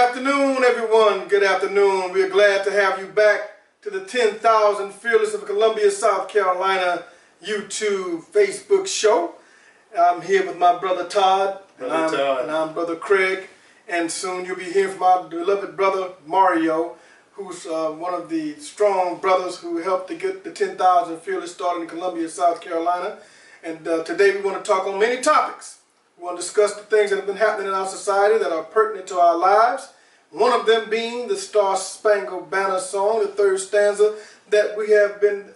afternoon, everyone. Good afternoon. We are glad to have you back to the 10,000 Fearless of Columbia, South Carolina YouTube, Facebook show. I'm here with my brother Todd, and I'm brother Craig, and soon you'll be hearing from our beloved brother Mario, who's one of the strong brothers who helped to get the 10,000 Fearless started in Columbia, South Carolina. And today we want to talk on many topics. We want to discuss the things that have been happening in our society that are pertinent to our lives. One of them being the Star Spangled Banner song, the third stanza that we have been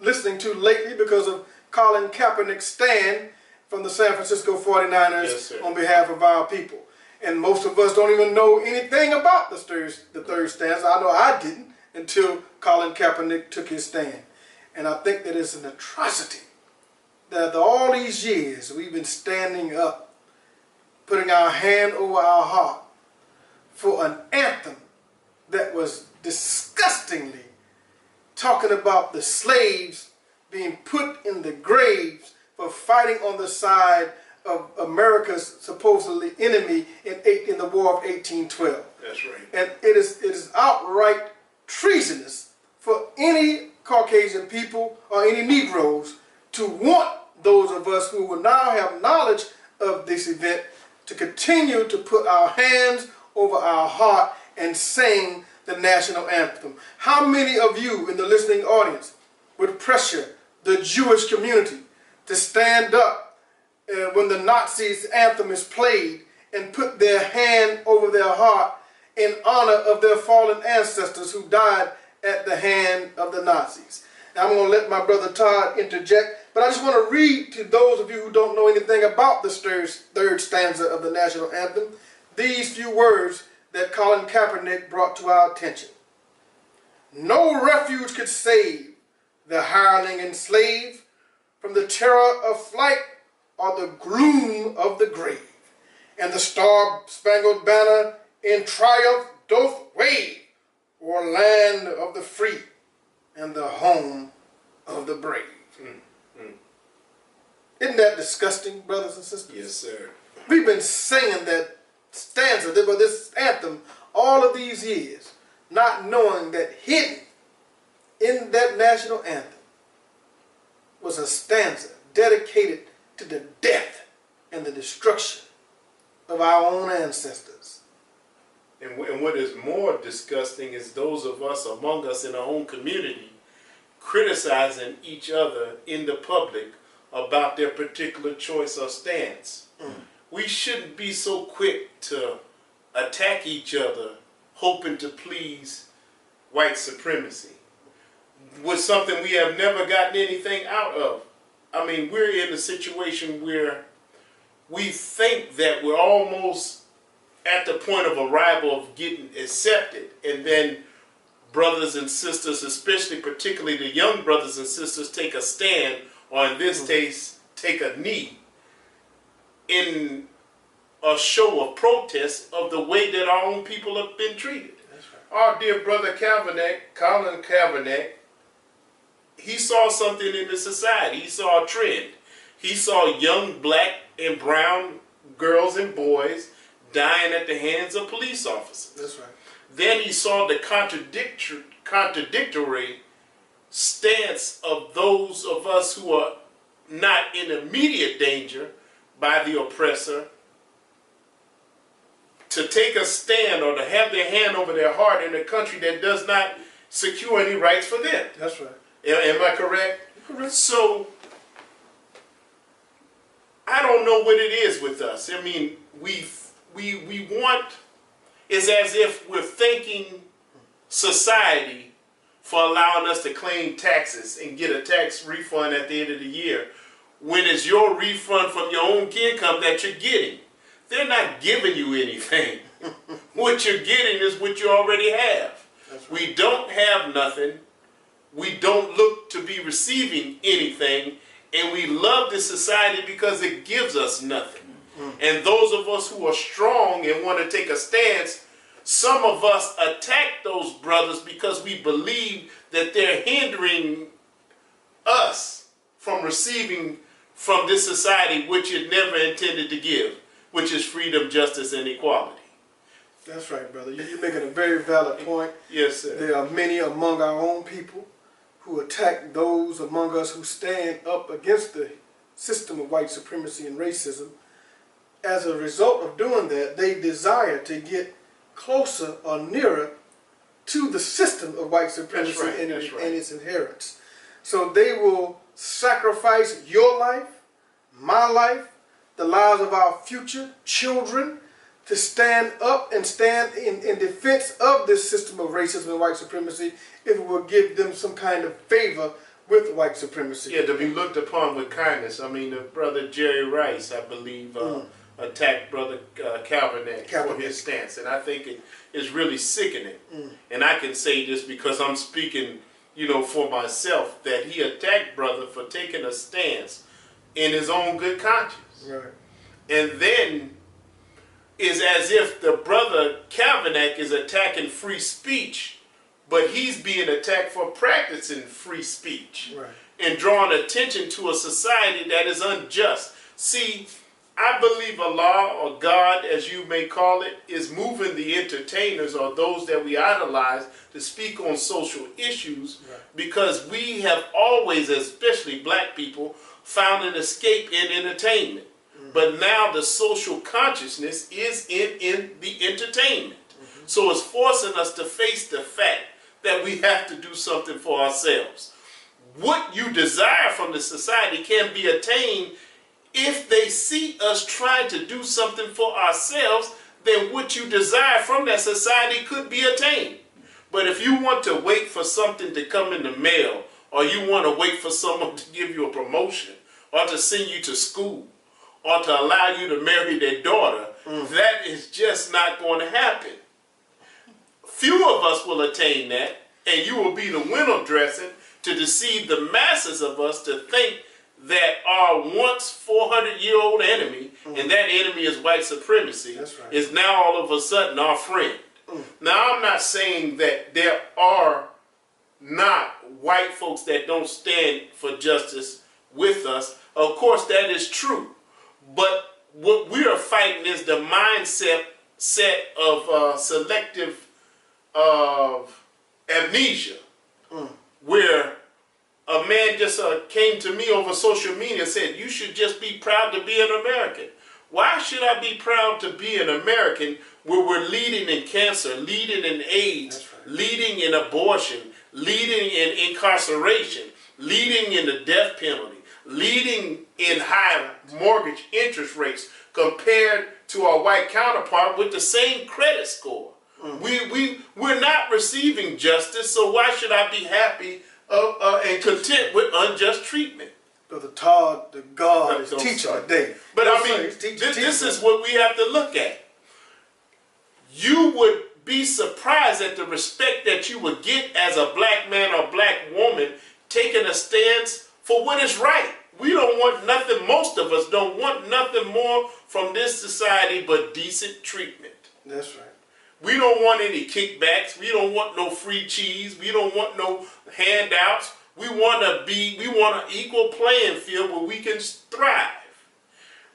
listening to lately because of Colin Kaepernick's stand from the San Francisco 49ers on behalf of our people. And most of us don't even know anything about the third stanza. I know I didn't until Colin Kaepernick took his stand. And I think that it's an atrocity that all these years we've been standing up, putting our hand over our heart for an anthem that was disgustingly talking about the slaves being put in the graves for fighting on the side of America's supposedly enemy in the War of 1812. That's right. And it is outright treasonous for any Caucasian people or any Negroes to want those of us who will now have knowledge of this event to continue to put our hands over our heart and sing the national anthem. How many of you in the listening audience would pressure the Jewish community to stand up when the Nazis' anthem is played and put their hand over their heart in honor of their fallen ancestors who died at the hand of the Nazis? Now, I'm going to let my brother Todd interject, but I just want to read to those of you who don't know anything about the third stanza of the national anthem these few words that Colin Kaepernick brought to our attention. No refuge could save the hireling and slave from the terror of flight or the gloom of the grave. And the star-spangled banner in triumph doth wave o'er land of the free and the home of the brave. Isn't that disgusting, brothers and sisters? Yes, sir. We've been singing that stanza, this anthem, all of these years, not knowing that hidden in that national anthem was a stanza dedicated to the death and the destruction of our own ancestors. And what is more disgusting is those of us among us in our own community criticizing each other in the public about their particular choice or stance. We shouldn't be so quick to attack each other hoping to please white supremacy with something we have never gotten anything out of. I mean, we're in a situation where we think that we're almost at the point of arrival of getting accepted, and then brothers and sisters, especially particularly the young brothers and sisters, take a stand, or in this case, take a knee in a show of protest of the way that our own people have been treated. That's right. Our dear brother Colin Kaepernick, he saw something in the society. He saw a trend. He saw young black and brown girls and boys dying at the hands of police officers. That's right. Then he saw the contradictory stance of those of us who are not in immediate danger by the oppressor to take a stand or to have their hand over their heart in a country that does not secure any rights for them. That's right. Am I correct? Correct. So, I don't know what it is with us. I mean, we want, it's as if we're thanking society for allowing us to claim taxes and get a tax refund at the end of the year when it's your refund from your own income that you're getting. They're not giving you anything. What you're getting is what you already have. Right. We don't have nothing. We don't look to be receiving anything. And we love this society because it gives us nothing. And those of us who are strong and want to take a stance, some of us attack those brothers because we believe that they're hindering us from receiving from this society which it never intended to give, which is freedom, justice, and equality. That's right, brother. You're making a very valid point. Yes, sir. There are many among our own people who attack those among us who stand up against the system of white supremacy and racism. As a result of doing that, they desire to get closer or nearer to the system of white supremacy and its adherents. So they will sacrifice your life, my life, the lives of our future children, to stand up and stand in defense of this system of racism and white supremacy if it will give them some kind of favor with white supremacy. Yeah, to be looked upon with kindness. I mean, Brother Jerry Rice, I believe, attacked Brother Kaepernick for his stance. And I think it is really sickening. And I can say this because I'm speaking, you know, for myself, that he attacked Brother for taking a stance in his own good conscience. Right. And then is as if the Brother Kaepernick is attacking free speech, but he's being attacked for practicing free speech. Right. And drawing attention to a society that is unjust. See, I believe Allah, or God as you may call it, is moving the entertainers or those that we idolize to speak on social issues, because we have always, especially black people, found an escape in entertainment. But now the social consciousness is in the entertainment. So it's forcing us to face the fact that we have to do something for ourselves. What you desire from the society can be attained if they see us trying to do something for ourselves. Then what you desire from that society could be attained. But if you want to wait for something to come in the mail, or you want to wait for someone to give you a promotion, or to send you to school, or to allow you to marry their daughter, that is just not going to happen. Few of us will attain that, and you will be the window dressing to deceive the masses of us to think that our once 400-year-old enemy, and that enemy is white supremacy, is now all of a sudden our friend. Now, I'm not saying that there are not white folks that don't stand for justice with us. Of course, that is true. But what we are fighting is the mindset of selective amnesia, where a man just came to me over social media and said, you should just be proud to be an American. Why should I be proud to be an American where we're leading in cancer, leading in AIDS, leading in abortion, leading in incarceration, leading in the death penalty, leading in high mortgage interest rates compared to our white counterpart with the same credit score? We're not receiving justice, so why should I be happy and content with unjust treatment? Brother Todd, the God is teaching today. But I mean, this is what we have to look at. You would be surprised at the respect that you would get as a black man or black woman taking a stance for what is right. We don't want nothing, most of us don't want nothing more from this society but decent treatment. That's right. We don't want any kickbacks. We don't want no free cheese. We don't want no handouts. We want an equal playing field where we can thrive.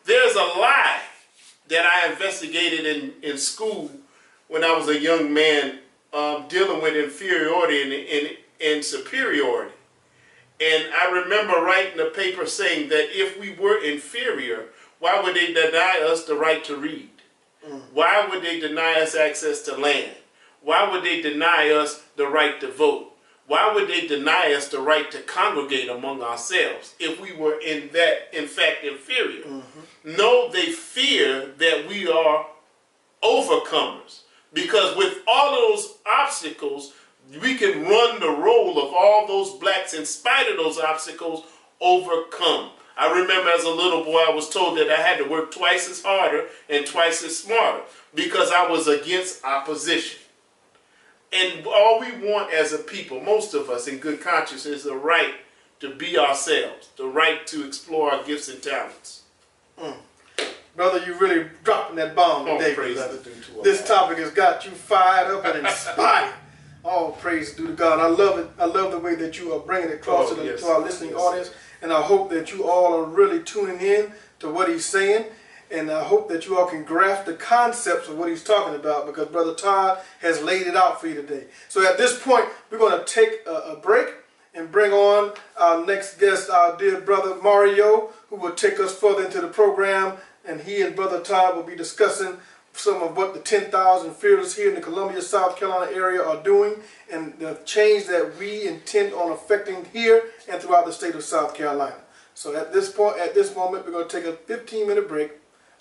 There's a lie that I investigated in school when I was a young man, dealing with inferiority and superiority. And I remember writing a paper saying that if we were inferior, why would they deny us the right to read? Why would they deny us access to land? Why would they deny us the right to vote? Why would they deny us the right to congregate among ourselves if we were in fact inferior? No, they fear that we are overcomers, because with all of those obstacles, we can run the role of all those blacks, in spite of those obstacles, overcome. I remember as a little boy, I was told that I had to work twice as harder and twice as smarter because I was against opposition. And all we want as a people, most of us in good conscience, is the right to be ourselves, the right to explore our gifts and talents. Brother, you really dropping that bomb today, brother. This topic has got you fired up and inspired. All praise due to God. I love it. I love the way that you are bringing it across to our listening audience. And I hope that you all are really tuning in to what he's saying. And I hope that you all can grasp the concepts of what he's talking about, because Brother Todd has laid it out for you today. So at this point, we're going to take a break and bring on our next guest, our dear brother Mario, who will take us further into the program. And he and Brother Todd will be discussing some of what the 10,000 Fearless here in the Columbia, South Carolina area are doing, and the change that we intend on affecting here and throughout the state of South Carolina. So at this point, at this moment, we're going to take a 15-minute break,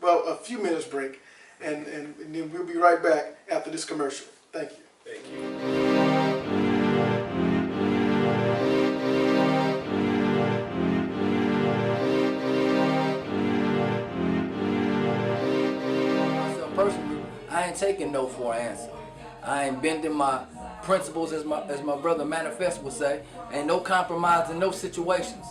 well, a few minutes break, and then we'll be right back after this commercial. Thank you. Thank you. Personally, I ain't taking no for an answer. I ain't bending my principles, as my brother Manifest would say. Ain't no compromise in no situations.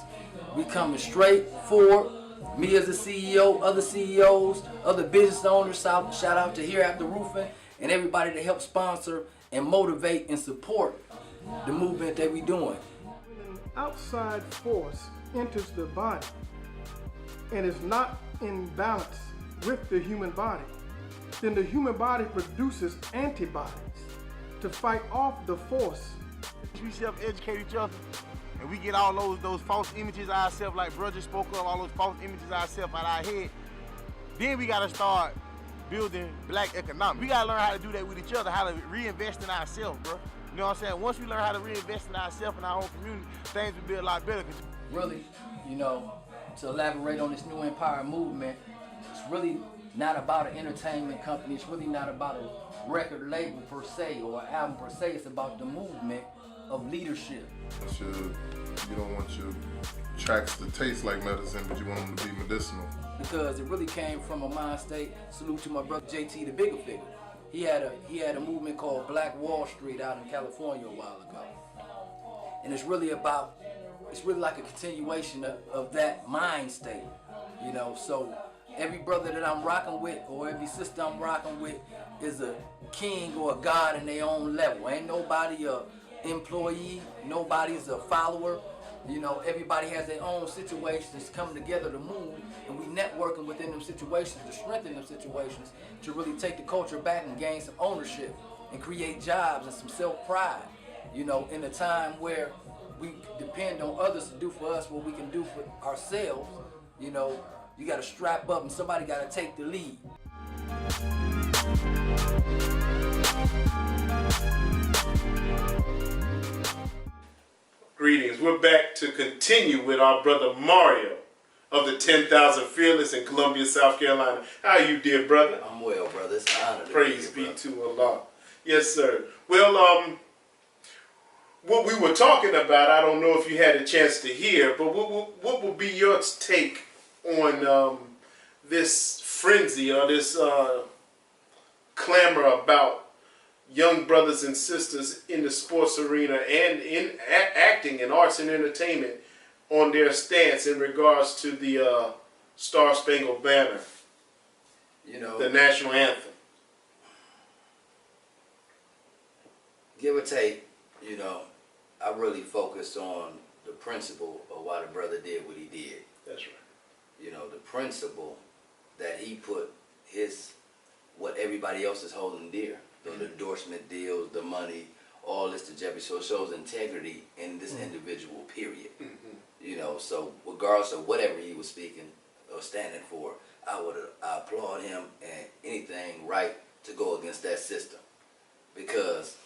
We coming straight forward. Me as a CEO, other CEOs, other business owners, shout out to Hereafter Roofing and everybody that helps sponsor and motivate and support the movement that we doing. When an outside force enters the body and is not in balance with the human body, then the human body produces antibodies to fight off the force. We self-educate each other, and we get all those false images ourselves, like brother spoke of, all those false images ourselves out our head. Then we gotta start building black economics. We gotta learn how to do that with each other, how to reinvest in ourselves, bro. You know what I'm saying? Once we learn how to reinvest in ourselves and our own community, things will be a lot better. Really, to elaborate on this new empire movement, it's really not about an entertainment company. It's really not about a record label per se or an album per se. It's about the movement of leadership. You don't want your tracks to taste like medicine, but you want them to be medicinal. Because it really came from a mind state. Salute to my brother JT, the bigger figure. He had a movement called Black Wall Street out in California a while ago. And it's really like a continuation of that mind state, so every brother that I'm rocking with or every sister I'm rocking with is a king or a god in their own level. Ain't nobody a employee, nobody's a follower. Everybody has their own situations coming together to move, and we networking within them situations to strengthen them situations to really take the culture back and gain some ownership and create jobs and some self-pride. In a time where we depend on others to do for us what we can do for ourselves, you got to strap up and somebody got to take the lead. Greetings. We're back to continue with our brother Mario of the 10,000 Fearless in Columbia, South Carolina. How are you, dear brother? I'm well, brother. It's an honor to Praise be be here, to Allah. Yes, sir. Well, what we were talking about, I don't know if you had a chance to hear, but what will be your take on this frenzy or this clamor about young brothers and sisters in the sports arena and in acting and arts and entertainment on their stance in regards to the Star Spangled Banner, the national anthem? Give or take, I really focused on the principle of why the brother did what he did. That's right. The principle that he put what everybody else is holding dear, the endorsement deals, the money, all this to jeopardy. So it shows integrity in this individual, period. So regardless of whatever he was speaking or standing for, I applaud him and anything right to go against that system. Because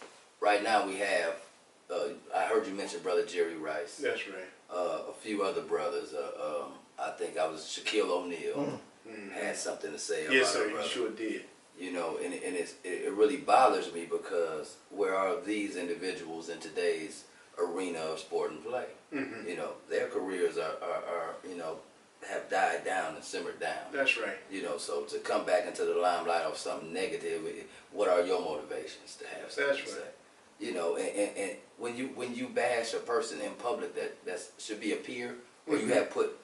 right now we have, I heard you mention Brother Jerry Rice. That's right. A few other brothers. I think I was Shaquille O'Neal had something to say about it. Yes, sir. You sure did. And it really bothers me because where are these individuals in today's arena of sport and play? Their careers are have died down and simmered down. That's right. So to come back into the limelight of something negative, what are your motivations to have something That's to right. say? And when you bash a person in public that should be a peer, or you have put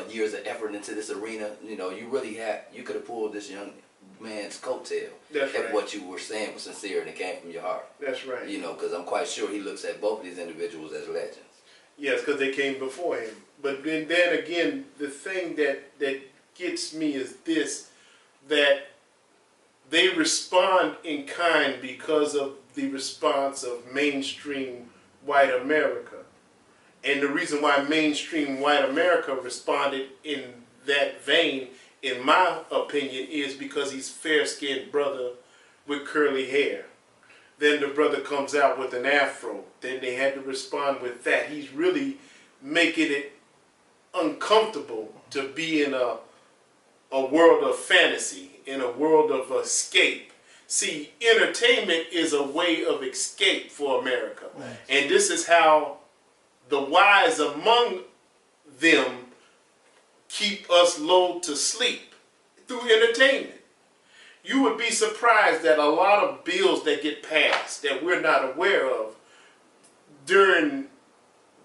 years of effort into this arena, you could have pulled this young man's coattail. That's if right. what you were saying was sincere and it came from your heart. That's right. Because I'm quite sure he looks at both of these individuals as legends. Yes, because they came before him. But then again, the thing that gets me is this, that they respond in kind because of the response of mainstream white America. And the reason why mainstream white America responded in that vein, in my opinion, is because he's fair-skinned brother with curly hair. Then the brother comes out with an afro. Then they had to respond with that. He's really making it uncomfortable to be in a world of fantasy, in a world of escape. See, entertainment is a way of escape for America. Right. And this is how the wise among them keep us lulled to sleep, through entertainment. You would be surprised that a lot of bills that get passed that we're not aware of during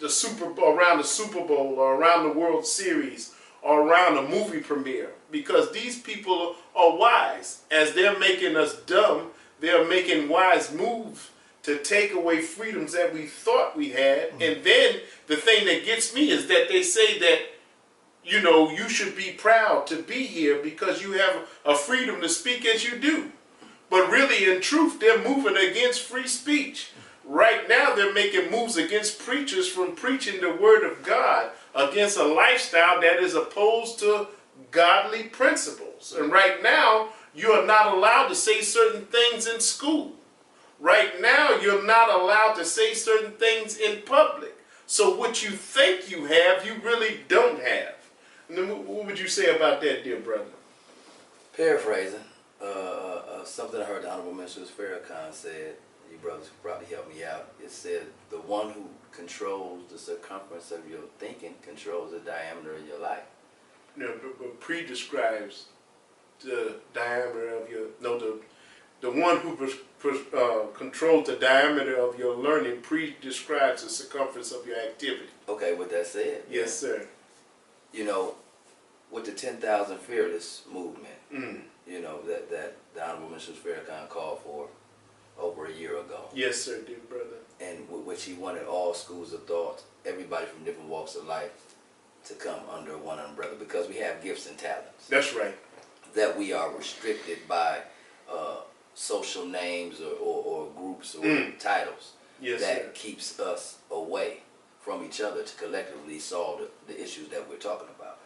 the around the Super Bowl or around the World Series or around a movie premiere, because these people are wise. As they're making us dumb, they're making wise moves to take away freedoms that we thought we had. And then the thing that gets me is that they say that, you know, you should be proud to be here because you have a freedom to speak as you do. But really, in truth, they're moving against free speech. Right now, they're making moves against preachers from preaching the word of God, against a lifestyle that is opposed to godly principles. And right now, you are not allowed to say certain things in school. Right now, you're not allowed to say certain things in public. So what you think you have, you really don't have. And then what would you say about that, dear brother? Paraphrasing, something I heard the Honorable Minister Farrakhan said, you brothers could probably help me out. It said, the one who controls the circumference of your thinking controls the diameter of your life. No, but pre-describes the diameter of your, no, the one who controls the diameter of your learning pre-describes the circumference of your activity. Okay, with that said. Yes, sir. You know, with the 10,000 Fearless movement, you know, that the Honorable Minister Farrakhan called for over a year ago. Yes, sir, dear brother. And which he wanted all schools of thought, everybody from different walks of life, to come under one umbrella, because we have gifts and talents. That's right. That we are restricted by social names or groups or titles. Yes, that sir. keeps us away from each other to collectively solve the issues that we're talking about.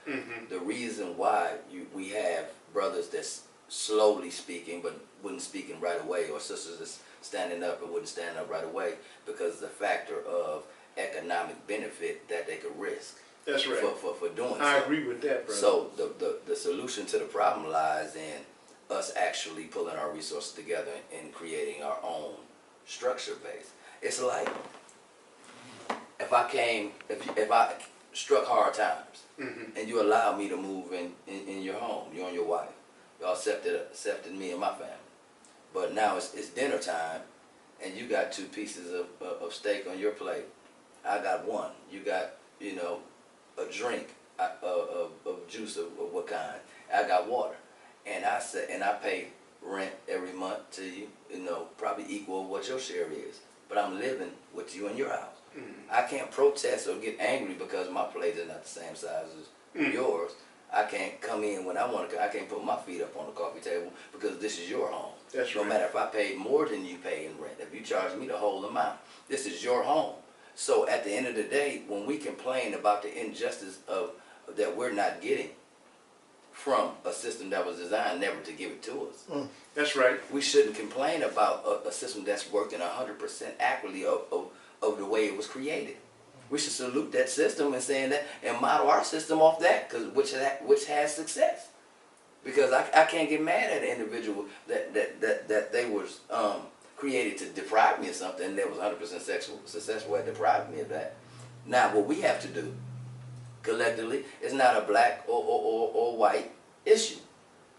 The reason why we have brothers that's slowly speaking but wouldn't speaking right away, or sisters that's standing up and wouldn't stand up right away, because of the factor of economic benefit that they could risk. That's right. For doing so. I agree with that, brother. So the solution to the problem lies in us actually pulling our resources together and creating our own structure base. It's like if I struck hard times and you allowed me to move in your home, you and your wife, y'all accepted me and my family. But now it's dinner time and you got 2 pieces of steak on your plate. I got 1. You got, you know, a drink of juice of what kind. I got water. And I pay rent every month to you, you know, probably equal what your share is. But I'm living with you in your house. I can't protest or get angry because my plate is not the same size as yours. I can't come in when I want to. I can't put my feet up on the coffee table because this is your home. That's no right. matter if I paid more than you pay in rent, if you charge me the whole amount, this is your home. So at the end of the day, when we complain about the injustice of that we're not getting from a system that was designed never to give it to us, That's right. we shouldn't complain about a system that's working 100% accurately of the way it was created. We should salute that system and saying that and model our system off that, which has success. Because I can't get mad at an individual that they was created to deprive me of something that was 100% successful at depriving me of that. Now what we have to do collectively is not a black or white issue.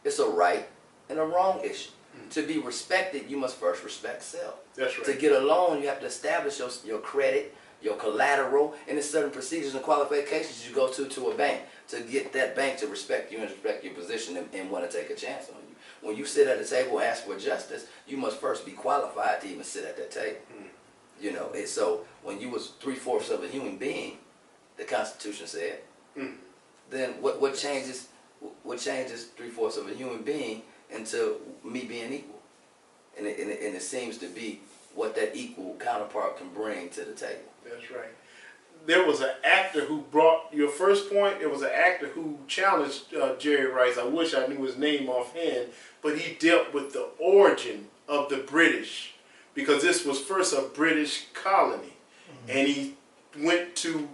It's a right and a wrong issue. To be respected, you must first respect self. That's right. To get a loan, you have to establish your credit, your collateral, and there's certain procedures and qualifications you go to a bank to get that bank to respect you and respect your position and want to take a chance on you. When you sit at the table and ask for justice, you must first be qualified to even sit at that table. You know, and so when you was 3/4 of a human being, the Constitution said, then what changes what changes 3/4 of a human being into me being equal, and it seems to be what that equal counterpart can bring to the table. That's right. There was an actor who brought your first point. There was an actor who challenged Jerry Rice. I wish I knew his name offhand, but he dealt with the origin of the British, because this was first a British colony, and he went to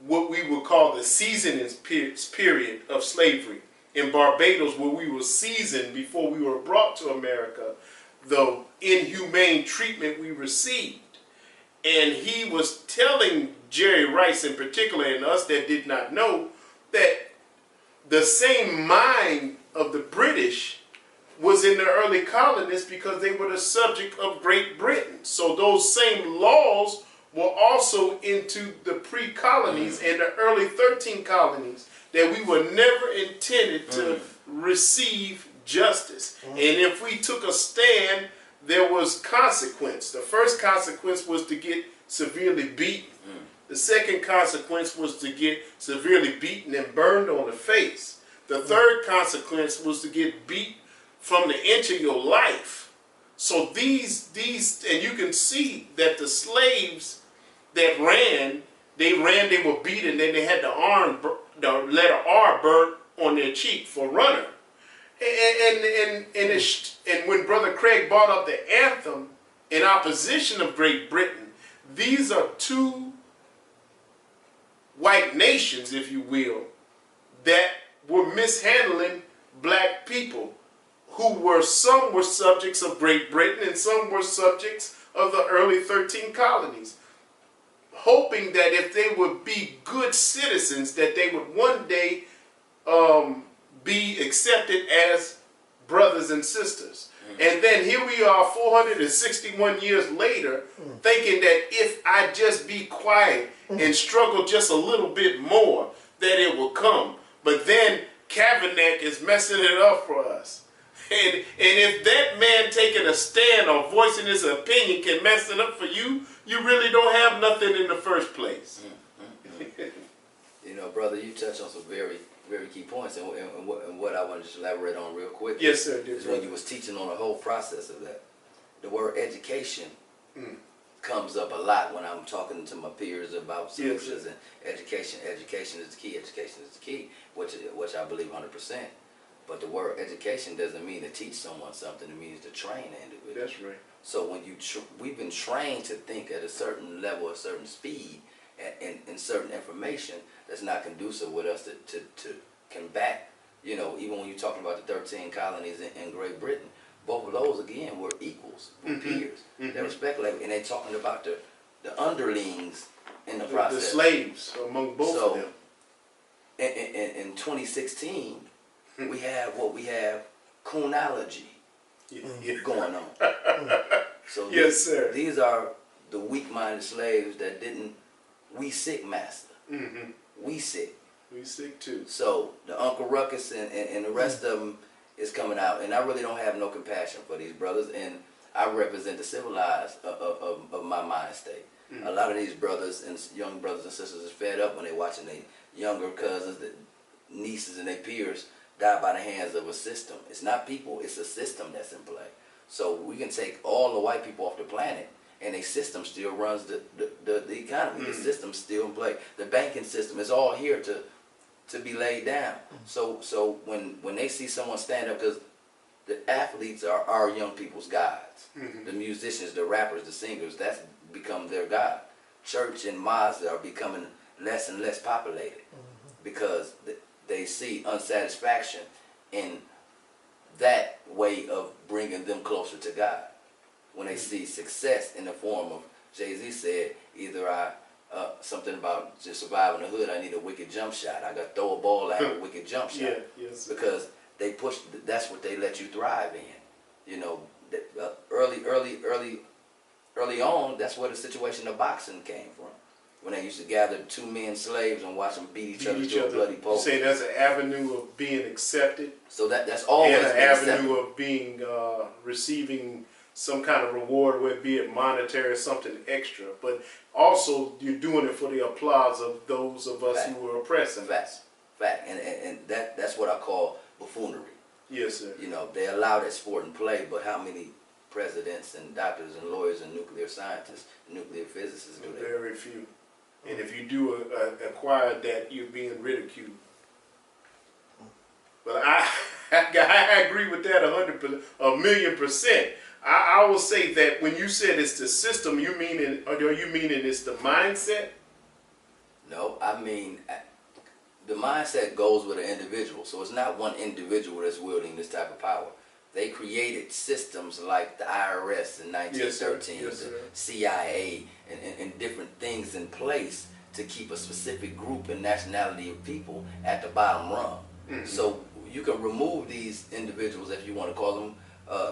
what we would call the seasonings period of slavery in Barbados, where we were seasoned before we were brought to America, the inhumane treatment we received. And he was telling Jerry Rice in particular, and us that did not know, that the same mind of the British was in the early colonists because they were the subject of Great Britain. So those same laws were also into the pre-colonies and the early 13 colonies, that we were never intended to receive justice. And if we took a stand, there was consequence. The first consequence was to get severely beaten. The second consequence was to get severely beaten and burned on the face. The third consequence was to get beat from the inch of your life. So these, and you can see that the slaves that ran, they were beaten, then they had the letter R burnt on their cheek for runner. And when Brother Craig brought up the anthem in opposition of Great Britain, these are two white nations, if you will, that were mishandling black people, some were subjects of Great Britain and some were subjects of the early 13 colonies, hoping that if they would be good citizens, that they would one day be accepted as brothers and sisters. And then here we are 461 years later, thinking that if I just be quiet and struggle just a little bit more, that it will come. But then Kaepernick is messing it up for us. And if that man taking a stand or voicing his opinion can mess it up for you, you really don't have nothing in the first place. You know, brother, you touched on some very, very key points, and what I want to just elaborate on real quick. Yes, sir. Is when you was teaching on the whole process of that. The word education comes up a lot when I'm talking to my peers about solutions, and education. Education is the key. Education is the key, which I believe 100%. But the word education doesn't mean to teach someone something. It means to train an individual. That's right. So when we've been trained to think at a certain level, a certain speed, and certain information that's not conducive with us to combat. You know, even when you're talking about the 13 colonies in Great Britain, both of those again were equals, were peers. They respect, and they're talking about the underlings in the process. The slaves among both of them. In 2016, we have what we have, coonology going on. So yes, sir. These are the weak-minded slaves that didn't, we sick, master. We sick. We sick too. So the Uncle Ruckus and the rest of them is coming out, and I really don't have no compassion for these brothers, and I represent the civilized of my mind state. A lot of these brothers and young brothers and sisters is fed up when they watching their younger cousins, the nieces and their peers die by the hands of a system. It's not people, it's a system that's in play. So we can take all the white people off the planet, and a system still runs the economy. The system's still in play. The banking system is all here to be laid down. So when they see someone stand up, because the athletes are our young people's gods. The musicians, the rappers, the singers, that's become their god. Church and mosques are becoming less and less populated because they see unsatisfaction in that way of bringing them closer to God. When they see success in the form of, Jay-Z said, either something about just surviving the hood, I need a wicked jump shot. I got to throw a ball, I have a wicked jump shot. Yes. Because they push, that's what they let you thrive in. You know, early on, that's where the situation of boxing came from. When they used to gather 2 men slaves and watch them beat each other to a bloody pulp. You say that's an avenue of being accepted. So that's always and an been avenue accepted. of being receiving some kind of reward, whether it be it monetary or something extra. But also you're doing it for the applause of those of us who were oppressing. Facts. Fact, and that's what I call buffoonery. Yes, sir. You know, they allow that sport and play, but how many presidents and doctors and lawyers and nuclear scientists, nuclear physicists do that? Very few. And if you do acquire that, you're being ridiculed. But I agree with that 1,000,000%. I will say that when you said it's the system, you mean or are you meaning it's the mindset? No, I mean, the mindset goes with an individual. So it's not one individual that's wielding this type of power. They created systems like the IRS in 1913, Yes, sir. the CIA, and different things in place to keep a specific group and nationality of people at the bottom rung. Mm-hmm. So you can remove these individuals, if you want to call them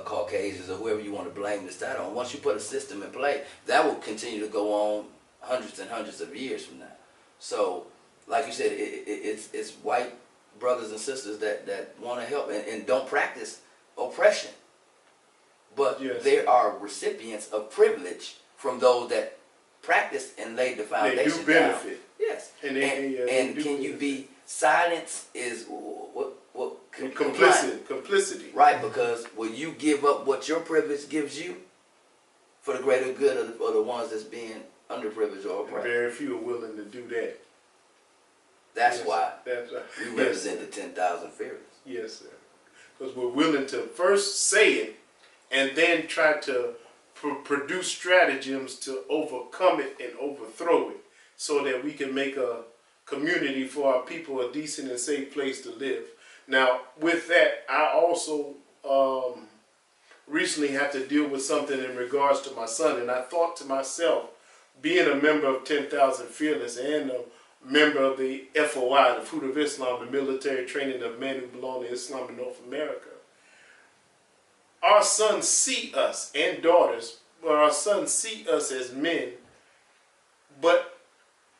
Caucasians or whoever you want to blame this title on. Once you put a system in play, that will continue to go on hundreds and hundreds of years from now. So, like you said, it's white brothers and sisters that want to help and don't practice oppression. But Yes. there are recipients of privilege from those that practice and laid the foundation They do benefit. down. Yes. And they do can you benefit. be silence is what Complicity. right, because will you give up what your privilege gives you for the greater good of the ones that's being underprivileged or oppressed? Very few are willing to do that. That's Yes, why that's right. we Yes, represent sir. the 10,000 Fearless. Yes, sir. Because we're willing to first say it and then try to produce stratagems to overcome it and overthrow it so that we can make a community for our people a decent and safe place to live. Now, with that, I also recently had to deal with something in regards to my son, and I thought to myself, being a member of 10,000 Fearless and a member of the FOI, the Fruit of Islam, the military training of men who belong to Islam in North America, our sons see us, and daughters, but our sons see us as men, but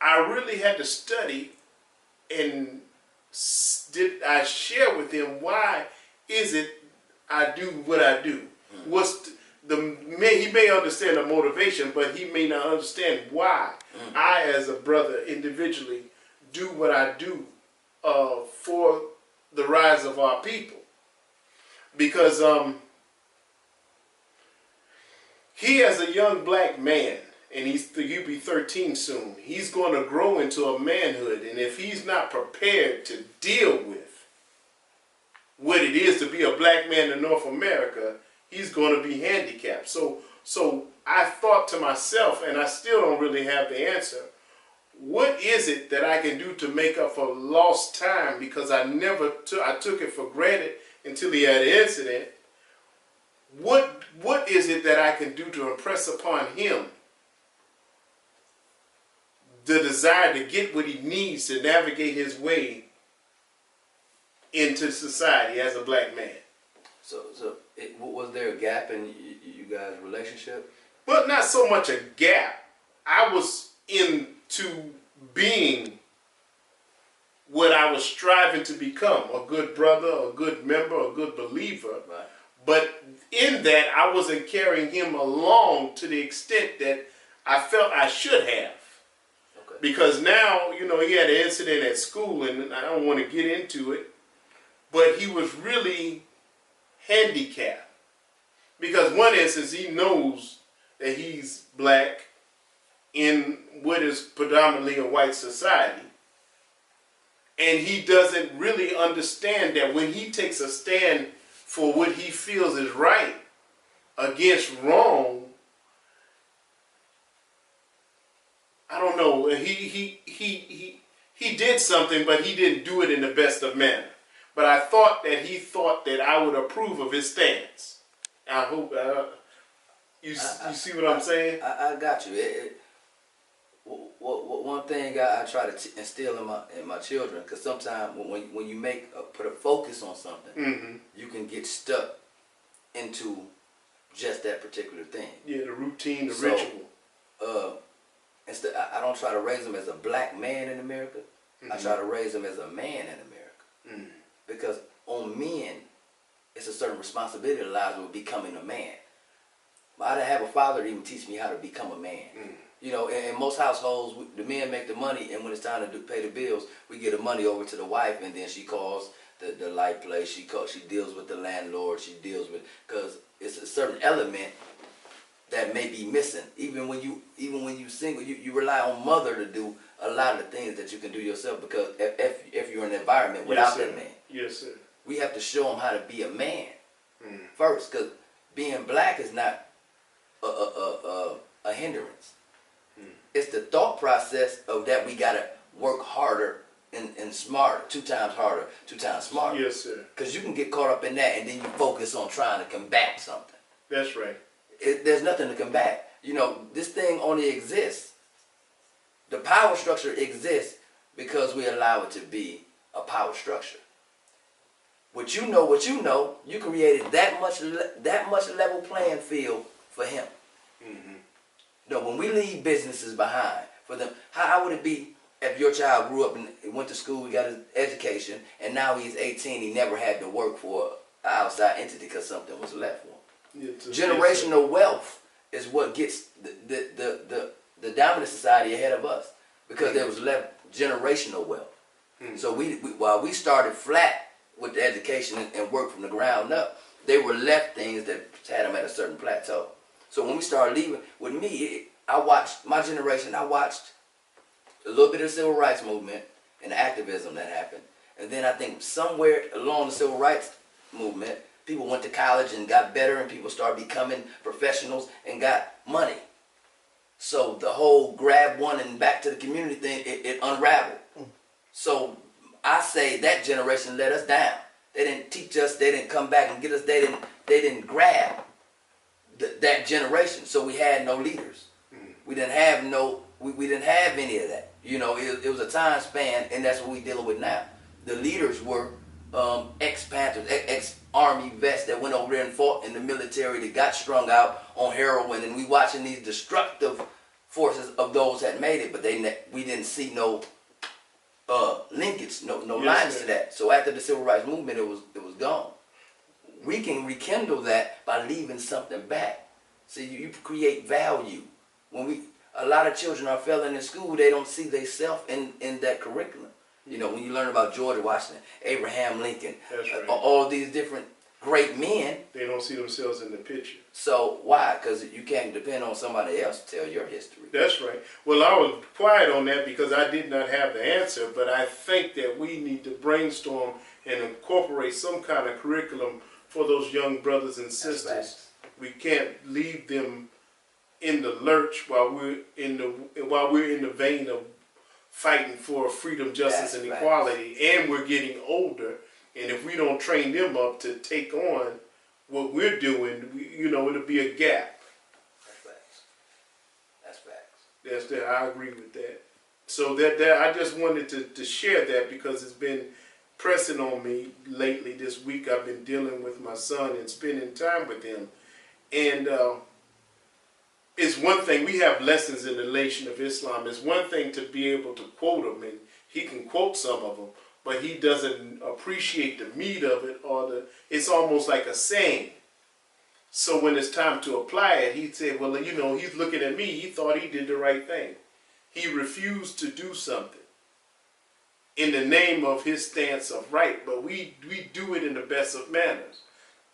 I really had to study and did I share with him why is it I do what I do? What's he may understand the motivation, but he may not understand why I, as a brother, individually, do what I do for the rise of our people. Because he, as a young black man, and he'll be 13 soon, he's going to grow into a manhood, and if he's not prepared to deal with what it is to be a black man in North America, he's going to be handicapped. So I thought to myself, and I still don't really have the answer, what is it that I can do to make up for lost time? Because I took it for granted until he had an incident. What is it that I can do to impress upon him the desire to get what he needs to navigate his way into society as a black man? So was there a gap in you guys' relationship? But not so much a gap. I was into being what I was striving to become, a good brother, a good member, a good believer. Right. But in that, I wasn't carrying him along to the extent that I felt I should have. Okay. Because now, he had an incident at school, and I don't want to get into it, but he was really handicapped. Because one instance, he knows that he's black in what is predominantly a white society. And he doesn't really understand that when he takes a stand for what he feels is right against wrong, I don't know, he did something, but he didn't do it in the best of manner. But I thought that he thought that I would approve of his stance. I hope you see what I'm saying? I got you. One thing I try to instill in my children, because sometimes when you put a focus on something, you can get stuck into just that particular thing. Yeah, the routine, the ritual. I don't try to raise them as a black man in America. I try to raise them as a man in America. Because on men, it's a certain responsibility that lies with becoming a man. I didn't have a father to even teach me how to become a man. You know, in most households, the men make the money, and when it's time to pay the bills, we get the money over to the wife, and then she calls the light place. She deals with the landlord. She deals with, because it's a certain element that may be missing. Even when you single, you rely on mother to do a lot of the things that you can do yourself, because if you're in an environment without that man. Yes, sir. We have to show them how to be a man first, because being black is not a hindrance. It's the thought process of that we gotta work harder and smarter, 2 times harder, 2 times smarter. Yes, sir. Because you can get caught up in that, and then you focus on trying to combat something. That's right. There's nothing to combat. You know, this thing only exists. The power structure exists because we allow it to be a power structure. What you know, you created that much level playing field for him. No, when we leave businesses behind for them, how would it be if your child grew up and went to school, he got his education, and now he's 18, he never had to work for an outside entity because something was left for him? Generational wealth is what gets the dominant society ahead of us, because there was left generational wealth. So while we started flat with the education and worked from the ground up, they were left things that had them at a certain plateau. So when we started leaving, with me, I watched my generation. I watched a little bit of the civil rights movement and the activism that happened, and then I think somewhere along the civil rights movement, people went to college and got better, and people started becoming professionals and got money. So the whole grab one and back to the community thing, it unraveled. So I say that generation let us down. They didn't teach us. They didn't come back and get us. They didn't grab that generation. So we had no leaders. We didn't have we didn't have any of that. You know, it was a time span, and that's what we're dealing with now. The leaders were ex-Panthers, ex-Army vets that went over there and fought in the military, that got strung out on heroin, and we watching these destructive forces of those that made it, but we didn't see no linkage, no lines to that. So after the civil rights movement, it was gone. We can rekindle that by leaving something back. See, you create value. When a lot of children are failing in school, they don't see themselves in that curriculum. You know, when you learn about George Washington, Abraham Lincoln, That's right. all these different great men. They don't see themselves in the picture. So why? Because you can't depend on somebody else to tell your history. That's right. Well, I was quiet on that because I did not have the answer, but I think that we need to brainstorm and incorporate some kind of curriculum for those young brothers and sisters. We can't leave them in the lurch while we're in the vein of fighting for freedom, justice, and equality, and we're getting older. And if we don't train them up to take on what we're doing, it'll be a gap. That's facts. I agree with that. So that I just wanted to share that because it's been pressing on me lately. This week I've been dealing with my son and spending time with him. And it's one thing, we have lessons in the Nation of Islam. It's one thing to be able to quote them, and he can quote some of them, but he doesn't appreciate the meat of it, it's almost like a saying. So when it's time to apply it, he said, well, he's looking at me, he thought he did the right thing. He refused to do something in the name of his stance of right, but we do it in the best of manners.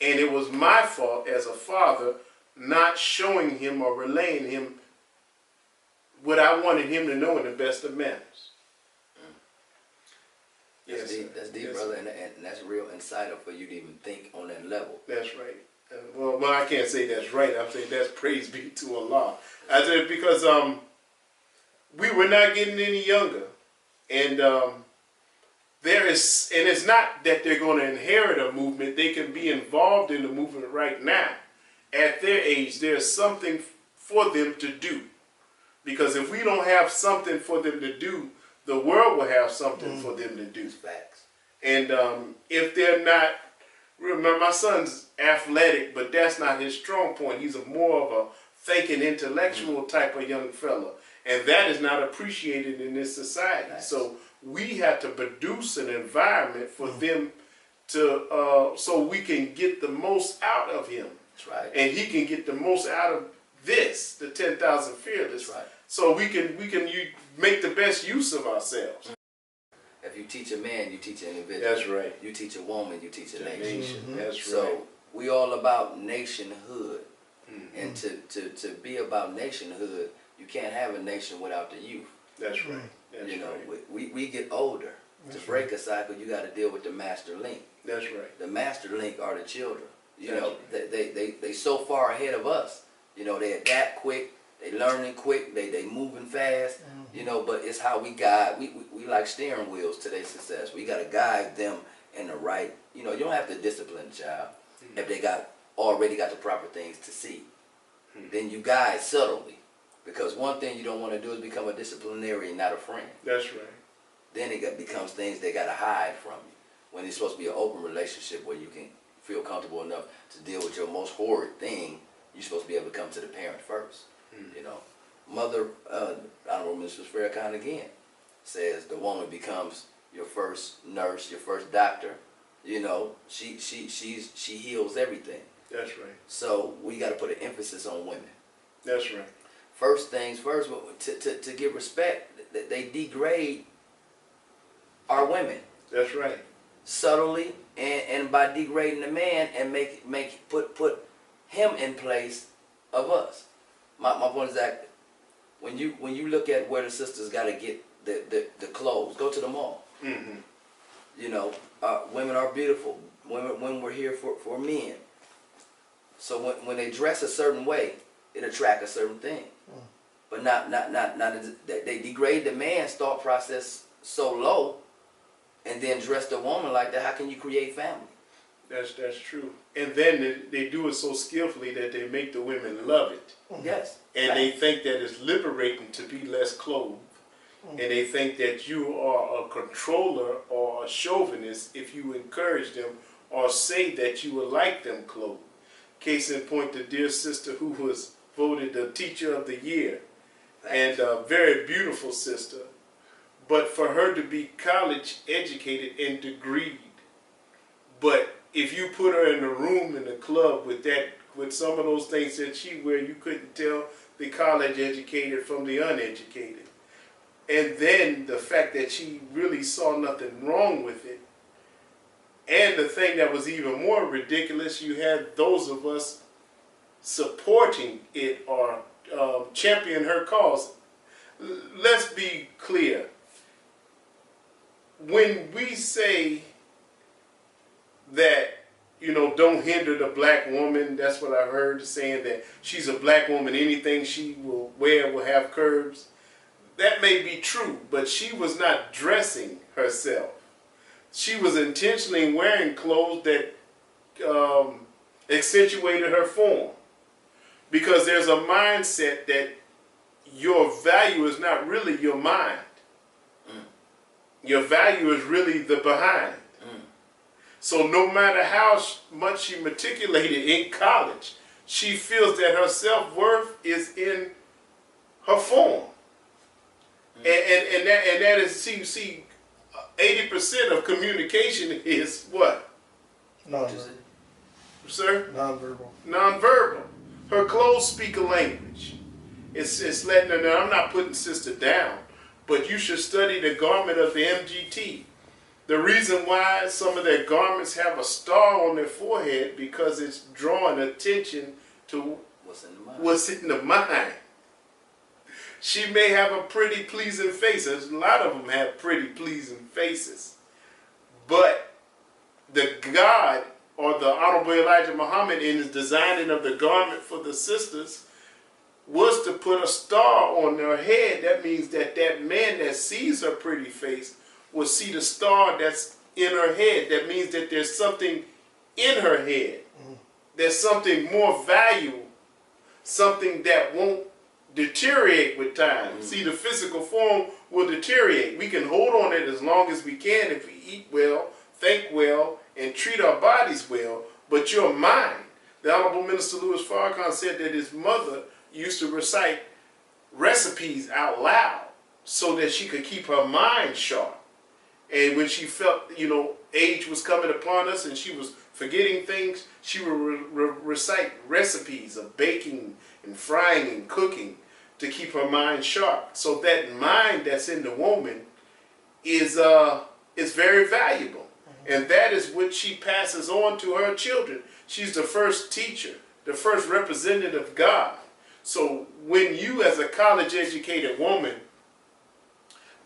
And it was my fault as a father not showing him or relaying him what I wanted him to know in the best of manners. That's deep, brother, and that's real insightful for you to even think on that level. That's right. Well, I can't say that's right. I'm saying that's praise be to Allah. I said because we were not getting any younger, and it's not that they're going to inherit a movement. They can be involved in the movement right now. At their age, there's something for them to do. Because if we don't have something for them to do, the world will have something for them to do. Facts. And if they're not, remember my son's athletic, but that's not his strong point. He's more of a thinking intellectual type of young fella. And that is not appreciated in this society. Nice. So we have to produce an environment for them to, so we can get the most out of him. That's right. And he can get the most out of this, the 10,000 Fearless. That's right. so we can make the best use of ourselves. If you teach a man, you teach an individual. That's right. You teach a woman, you teach a nation. That's right. So we all about nationhood. And to be about nationhood, you can't have a nation without the youth. That's right. That's You know, right. we get older. To break a cycle, you got to deal with the master link. That's right. The master link are the children. You That's know, they so far ahead of us. You know, they adapt quick, they learning quick, they moving fast. You know, but it's how we guide. We like steering wheels to their success. We got to guide them in the right. You know, you don't have to discipline the child if they already got the proper things to see. Then you guide subtly, because one thing you don't want to do is become a disciplinarian, not a friend. That's right. Then it becomes things they got to hide from you. When it's supposed to be an open relationship where you can feel comfortable enough to deal with your most horrid thing, you're supposed to be able to come to the parent first. You know, Mother Honorable Mrs. Farrakhan again says the woman becomes your first nurse, your first doctor. You know, she heals everything. That's right. So we got to put an emphasis on women. That's right. First things first, to give respect, they degrade our women That's right. subtly, and by degrading the man and put him in place of us. My point is that when you look at where the sisters got to get the clothes, go to the mall. You know, women are beautiful. Women were here for men. So when they dress a certain way, it attracts a certain thing. But not they degrade the man's thought process so low, and then dress the woman like that. How can you create family? That's true. And then they do it so skillfully that they make the women love it. Yes. And they think that it's liberating to be less clothed. And they think that you are a controller or a chauvinist if you encourage them or say that you would like them clothed. Case in point, the dear sister who was voted the Teacher of the Year, and a very beautiful sister. But for her to be college educated and degreed, but if you put her in a room in a club with some of those things that she wear, you couldn't tell the college educated from the uneducated. And then the fact that she really saw nothing wrong with it. And the thing that was even more ridiculous, you had those of us supporting it or championing her cause. Let's be clear. When we say that, you know, don't hinder the black woman, that's what I heard, saying that she's a black woman, anything she will wear will have curves. That may be true, but she was not dressing herself. She was intentionally wearing clothes that accentuated her form. Because there's a mindset that your value is not really your mind. Your value is really the behind. So no matter how much she matriculated in college, she feels that her self-worth is in her form. And that is, see, 80% of communication is what? Nonverbal. Sir? Nonverbal. Nonverbal. Her clothes speak a language. It's letting her know, I'm not putting sister down, but you should study the garment of the MGT. The reason why some of their garments have a star on their forehead, because it's drawing attention to what's in the mind. She may have a pretty, pleasing face. A lot of them have pretty, pleasing faces. But the God, or the Honorable Elijah Muhammad, in his designing of the garment for the sisters, was to put a star on their head. That means that that man that sees her pretty face will see the star that's in her head. That means that there's something in her head. There's something more valuable, something that won't deteriorate with time. See, the physical form will deteriorate. We can hold on it as long as we can if we eat well, think well, and treat our bodies well. But your mind, the Honorable Minister Louis Farrakhan said that his mother used to recite recipes out loud so that she could keep her mind sharp. And when she felt, you know, age was coming upon us and she was forgetting things, she would recite recipes of baking and frying and cooking to keep her mind sharp. So that mind that's in the woman is very valuable. And that is what she passes on to her children. She's the first teacher, the first representative of God. So when you as a college-educated woman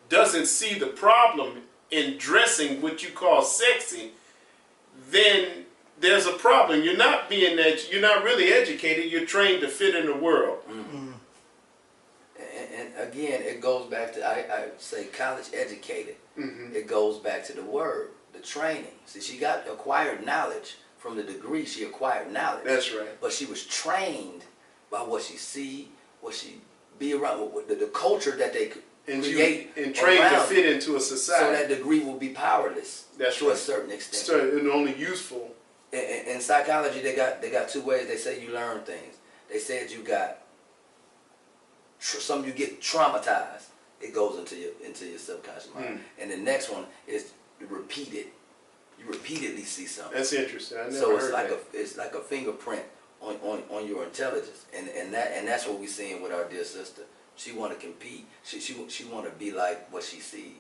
doesn't see the problem in dressing what you call sexy, then there's a problem. You're not really educated. You're trained to fit in the world. Mm-hmm. And again, it goes back to, I say college educated. Mm-hmm. It goes back to the word, the training. See, she got acquired knowledge from the degree. She acquired knowledge. That's right. But she was trained by what she see, what she be around, the culture that they create and trained to fit into a society. So that degree will be powerless. That's to right. a certain extent. And only useful. In psychology, they got two ways. They say you learn things. They said you got some you get traumatized. It goes into your subconscious mind. And the next one is repeated. You repeatedly see something. That's interesting. I never so it's heard like that. it's like a fingerprint on your intelligence, and that's what we're seeing with our dear sister. She want to compete. She want to be like what she sees.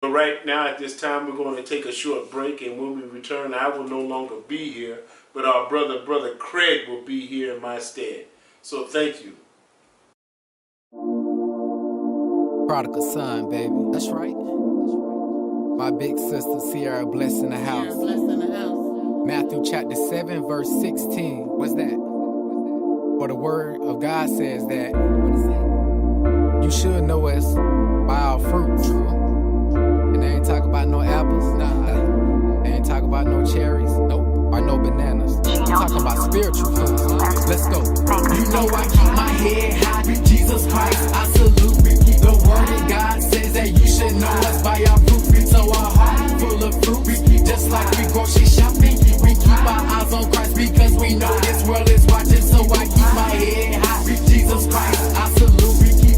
But right now, at this time, we're going to take a short break, and when we return, I will no longer be here, but our brother Craig will be here in my stead. So thank you. Prodigal son, baby. That's right. My big sister Sierra blessed in the house. Matthew chapter 7, verse 16. What's that? For the word of God says that, what is it? You should know us by our fruits. And they ain't talk about no apples. Nah. They ain't talk about no cherries. Nope. Or no bananas. I'm talking about spiritual fruits. Let's go. You know I keep my head high. Jesus Christ, I salute. The word of God says that you should know us by our fruit. So our heart full of fruit. Just like we grocery shopping. We keep our eyes on Christ because we know this world is watching. So I keep my head high. Jesus Christ, I salute.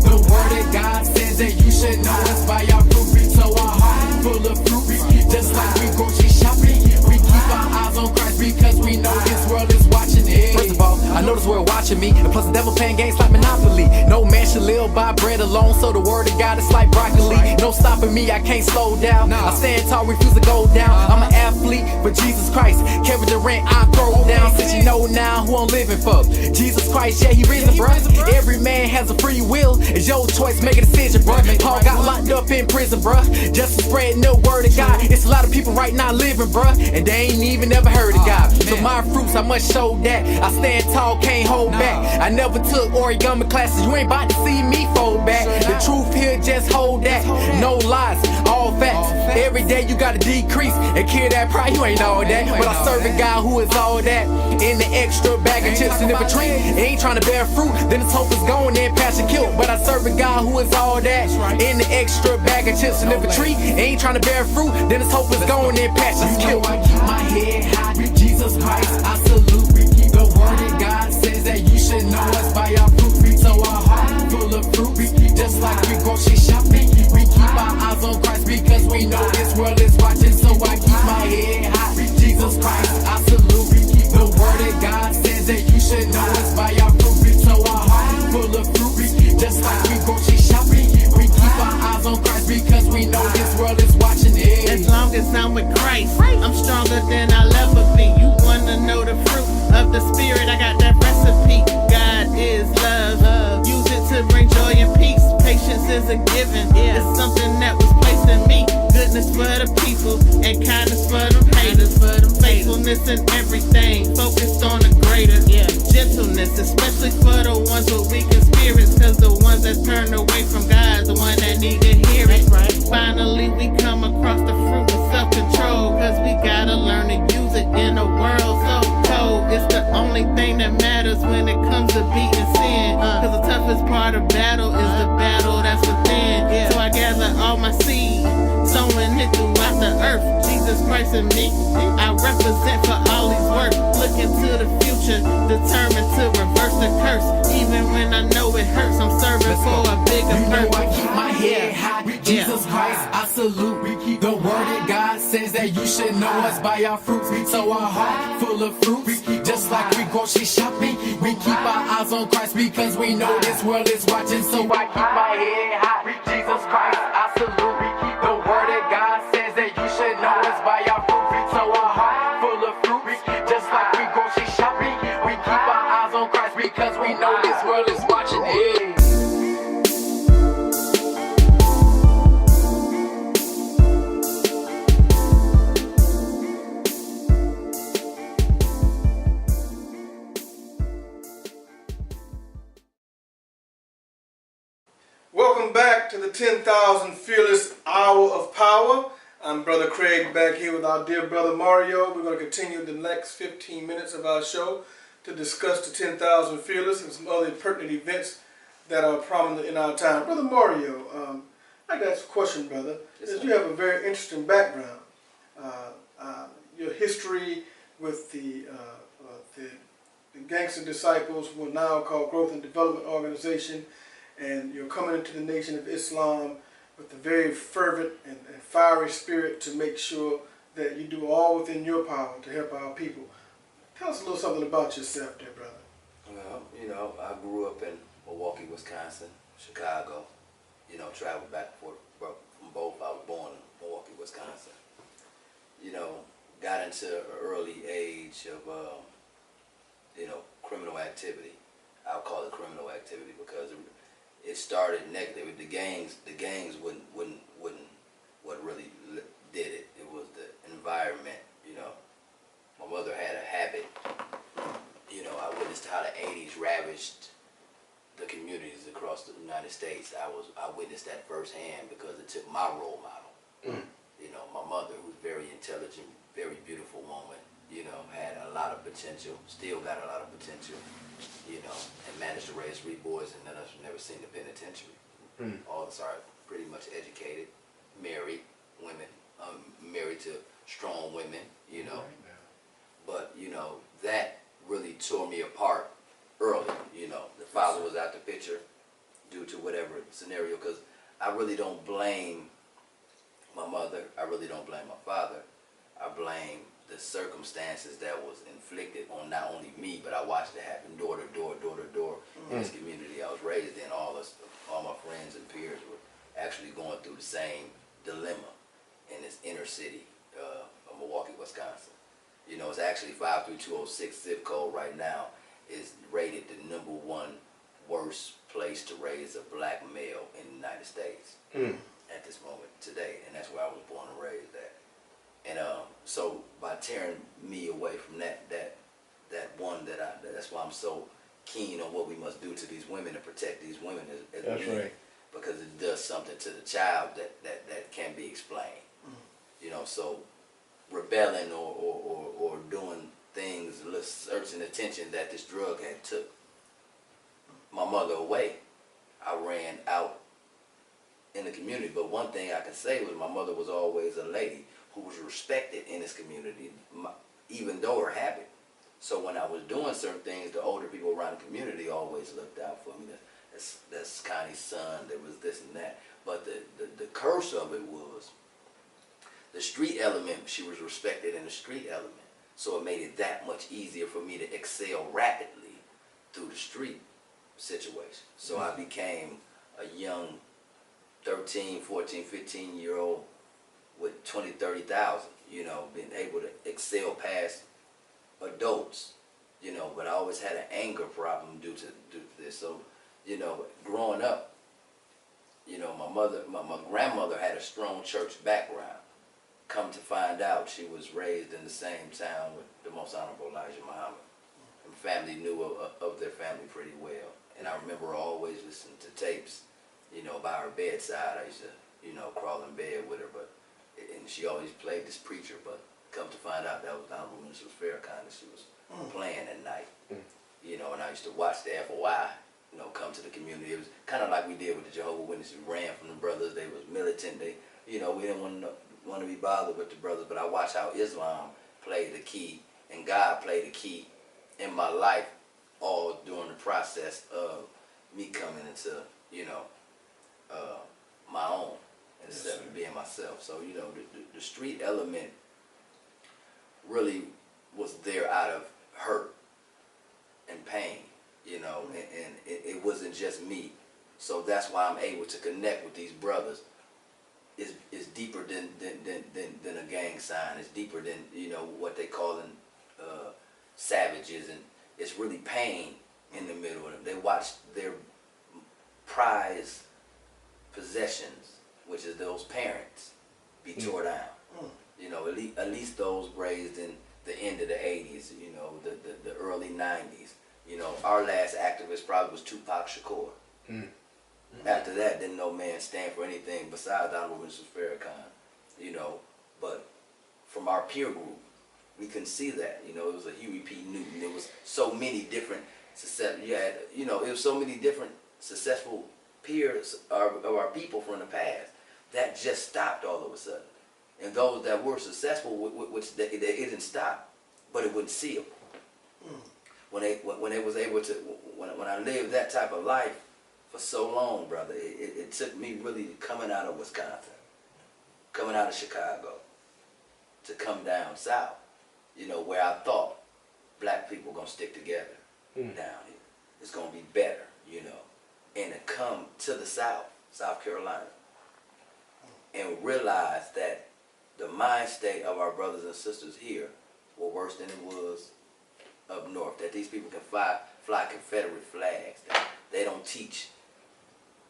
The word of God says that you should know us by our fruit. So our heart full of fruit. Just like we grocery shopping. We keep our eyes on Christ because we know this world is watching. First of all, I know this world watching me. And plus the devil playing games like Monopoly. No man should live by bread alone. So the word of God is like broccoli. No stopping me, I can't slow down. I stand tall, refuse to go down. I'm an athlete for Jesus Christ. Kevin Durant, I throw down. Since you know now who I'm living for. Jesus Christ, yeah, he risen, bruh. Every man has a free will. It's your choice, make a decision, bruh. Paul got locked up in prison, bruh. Just for spreading the word of God. It's a lot of people right now living, bruh. And they ain't even never heard of God. So my fruits, I must show that. I stand tall, can't hold back. I never took origami classes. You ain't about to see me fold back. The truth here, just hold that. No lies, all facts. Every day you gotta decrease and kill that pride. You ain't all that. But I serve a God who is all that. In the extra bag of chips and if a tree ain't trying to bear fruit, then his hope is gone and passion killed. But I serve a God who is all that. In the extra bag of chips and if a tree ain't trying to bear fruit, then his hope is gone and passion killed. I keep my head high. Jesus Christ, I salute. The word of God says that you should know us by our fruit. So our heart full of fruit. Just like we grocery shopping. We keep our eyes on Christ because we know this world is watching. So I keep my head high. Jesus Christ, I salute. The word of God says that you should know us by our fruit. So our heart full of fruit. Just like we grocery shopping. We keep our eyes on Christ because we know this world is watching. As long as I'm with Christ, I'm stronger than I'll ever be. You wanna know the fruit of the Spirit? I got that recipe. God is love. Use it to bring joy and peace. Patience is a given. It's something that was placed in me. Goodness for the people and kindness for them haters. Faithfulness in everything. Focused on the greater. Gentleness, especially for the ones with weaker spirits. Cause the ones that turn away from God, the one that need to hear it. Finally, we come across the fruit of self-control. Cause we gotta learn to use it in a world so cold. It's the only thing that matters when it comes to beating sin. Cause the toughest part of battle is the battle that's within. So I gather all my seed, sowing it throughout the earth. Jesus Christ and me, I represent for all he's worth. Looking to the future, determined to reverse the a curse. Even when I know it hurts, I'm serving for a bigger You know purpose. I keep my head high. Jesus Christ, I salute. The word of God says that you should know us by our fruits. So our heart full of fruits, just like we grocery shopping. We keep our eyes on Christ because we know this world is watching. So I keep my head high. Jesus Christ, I salute. The word of God says that you should know us by our fruits. So our heart full of fruits, just like we grocery shopping. We keep our eyes on Christ because we know this world is watching. Hey. Welcome back to the 10,000 Fearless Hour of Power. I'm Brother Craig back here with our dear brother Mario. We're going to continue the next 15 minutes of our show to discuss the 10,000 Fearless and some other pertinent events that are prominent in our time. Brother Mario, I got a question, brother. Yes, You have a very interesting background. Your history with the Gangster Disciples, who are now called Growth and Development Organization, and you're coming into the Nation of Islam with a very fervent and fiery spirit to make sure that you do all within your power to help our people. Tell us a little something about yourself there, brother. Well, you know, I grew up in Milwaukee, Wisconsin, Chicago. You know, traveled back and forth from both. I was born in Milwaukee, Wisconsin. You know, got into an early age of, you know, criminal activity. I'll call it criminal activity because it started negatively. The gangs wouldn't what really did it. It was the environment. You know, my mother had a habit. You know, I witnessed how the 80s ravaged the communities across the United States. I witnessed that firsthand because it took my role model. You know, my mother, who's very intelligent, very beautiful woman, you know, had a lot of potential, still got a lot of potential, you know, and managed to raise 3 boys, and none of us have never seen the penitentiary. All of us are pretty much educated, married women, married to strong women, you know. But, you know, that really tore me apart early, you know. The father was out the picture due to whatever scenario, because I really don't blame my mother. I really don't blame my father. I blame the circumstances that was inflicted on not only me, but I watched it happen door to door in this community I was raised in. All my friends and peers were actually going through the same dilemma in this inner city of Milwaukee, Wisconsin. You know, it's actually 53206 zip code right now is rated the #1 worst place to raise a black male in the United States at this moment today, and that's where I was born and raised at. And so by tearing me away from that one that's why I'm so keen on what we must do to these women to protect these women as That's men, right. because it does something to the child that can't be explained. You know, so rebelling or doing things, searching attention that this drug had took my mother away. I ran out in the community, but one thing I can say was my mother was always a lady who was respected in this community, even though her habit. So when I was doing certain things, the older people around the community always looked out for me. That's Connie's son, there was this and that. But the curse of it was the street element. She was respected in the street element. So it made it that much easier for me to excel rapidly through the street situation. So I became a young 13, 14, 15-year-old with 20, 30,000, you know, being able to excel past adults, you know, but I always had an anger problem due to this. So, you know, growing up, you know, my grandmother had a strong church background. Come to find out, she was raised in the same town with the Most Honorable Elijah Muhammad. And family knew of their family pretty well. And I remember always listening to tapes, you know, by her bedside. I used to, you know, crawl in bed with her, and she always played this preacher, but come to find out that was the Honorable Minister Farrakhan that she was playing at night. You know, and I used to watch the FOI, you know, come to the community. It was kind of like we did with the Jehovah's Witnesses. We ran from the brothers. They was militant. They, you know, we didn't want to be bothered with the brothers, but I watched how Islam played the key and God played the key in my life all during the process of me coming into, my own instead of being myself. So, the street element really was there out of hurt and pain, and it wasn't just me. So that's why I'm able to connect with these brothers. Is deeper than a gang sign. It's deeper than what they call savages, and it's really pain in the middle of them. They watch their prized possessions, which is those parents, be tore down. At least those raised in the end of the 80s, the early 90s. Our last activist probably was Tupac Shakur. After that, didn't no man stand for anything besides Honorable Mr. Farrakhan, but from our peer group, we couldn't see that. It was a Huey P. Newton. There was so many different it was so many different successful peers of our people from the past. That just stopped all of a sudden. And those that were successful, which they didn't stop, but it wouldn't see them. When they was able to, when I lived that type of life for so long, brother, it took me really coming out of Wisconsin, coming out of Chicago, to come down south, where I thought black people were gonna stick together down here. It's gonna be better, and to come to the South Carolina, and realize that the mind state of our brothers and sisters here were worse than it was up north. That these people can fly Confederate flags. That they don't teach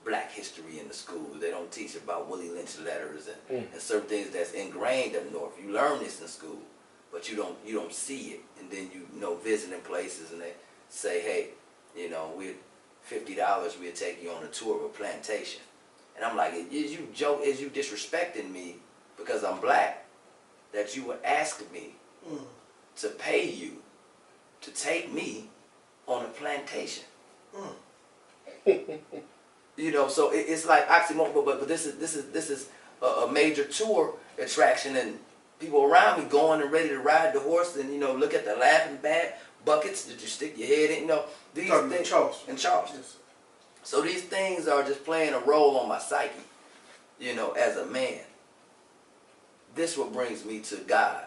black history in the schools. They don't teach about Willie Lynch letters and certain things that's ingrained up north. You learn this in school, but you don't see it. And then visiting places, and they say, hey, we're $50, we'll take you on a tour of a plantation. And I'm like, is you disrespecting me because I'm black, that you would ask me to pay you to take me on a plantation? So it's like oxymoron, but this is a major tour attraction, and people around me going and ready to ride the horse, and look at the laughing buckets that you stick your head in. These things in Charleston. Yes. So these things are just playing a role on my psyche, as a man. This what brings me to God,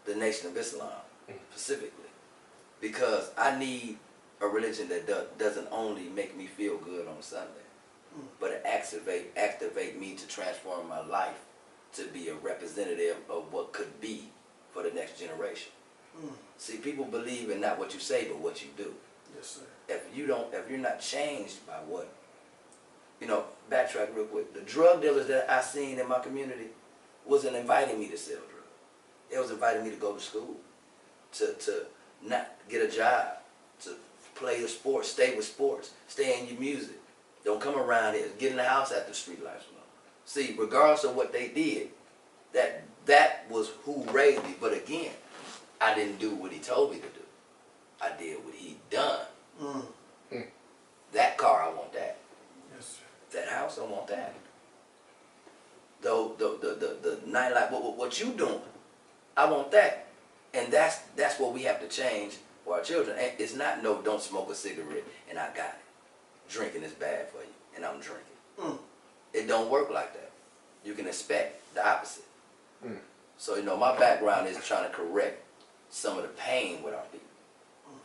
the Nation of Islam, specifically, because I need a religion that doesn't only make me feel good on Sunday, but it activate me to transform my life to be a representative of what could be for the next generation. See, people believe in not what you say, but what you do. Yes, sir. If you're not changed by what, backtrack real quick. The drug dealers that I seen in my community wasn't inviting me to sell drugs. It was inviting me to go to school, to not get a job, to play the sports, stay with sports, stay in your music. Don't come around here. Get in the house after street life's long. See, regardless of what they did, that was who raised me. But again, I didn't do what he told me to do. I did what he done. That car, I want that. Yes, sir. That house, I want that. The nightlife, what you doing, I want that. And that's what we have to change for our children. And it's not don't smoke a cigarette and I got it. Drinking is bad for you and I'm drinking. It don't work like that. You can expect the opposite. So my background is trying to correct some of the pain with our people.